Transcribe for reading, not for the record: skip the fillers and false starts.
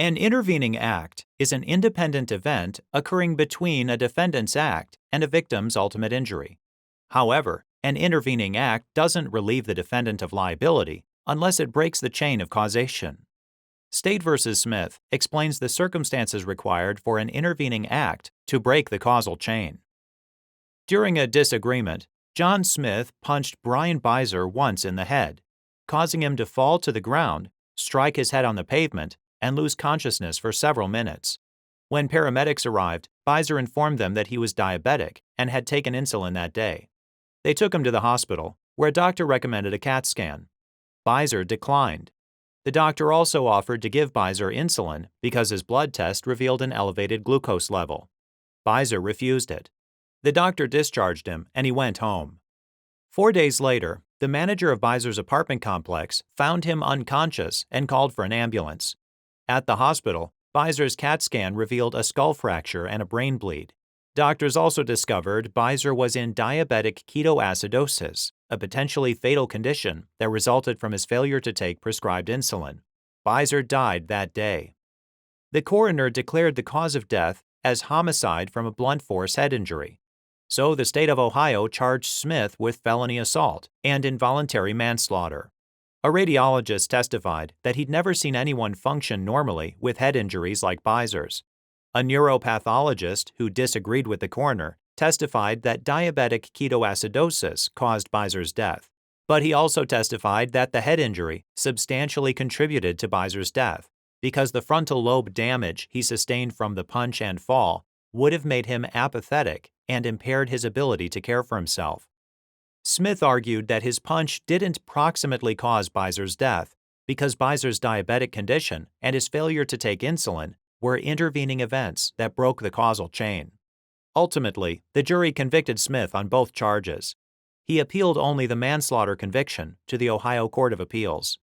An intervening act is an independent event occurring between a defendant's act and a victim's ultimate injury. However, an intervening act doesn't relieve the defendant of liability unless it breaks the chain of causation. State v. Smith explains the circumstances required for an intervening act to break the causal chain. During a disagreement, John Smith punched Bryan Biser once in the head, causing him to fall to the ground, strike his head on the pavement, and lose consciousness for several minutes. When paramedics arrived, Biser informed them that he was diabetic and had taken insulin that day. They took him to the hospital, where a doctor recommended a CAT scan. Biser declined. The doctor also offered to give Biser insulin because his blood test revealed an elevated glucose level. Biser refused it. The doctor discharged him, and he went home. 4 days later, the manager of Biser's apartment complex found him unconscious and called for an ambulance. At the hospital, Biser's CAT scan revealed a skull fracture and a brain bleed. Doctors also discovered Biser was in diabetic ketoacidosis, a potentially fatal condition that resulted from his failure to take prescribed insulin. Biser died that day. The coroner declared the cause of death as homicide from a blunt force head injury. So the state of Ohio charged Smith with felony assault and involuntary manslaughter. A radiologist testified that he'd never seen anyone function normally with head injuries like Biser's. A neuropathologist who disagreed with the coroner testified that diabetic ketoacidosis caused Biser's death, but he also testified that the head injury substantially contributed to Biser's death because the frontal lobe damage he sustained from the punch and fall would have made him apathetic and impaired his ability to care for himself. Smith argued that his punch didn't proximately cause Biser's death because Biser's diabetic condition and his failure to take insulin were intervening events that broke the causal chain. Ultimately, the jury convicted Smith on both charges. He appealed only the manslaughter conviction to the Ohio Court of Appeals.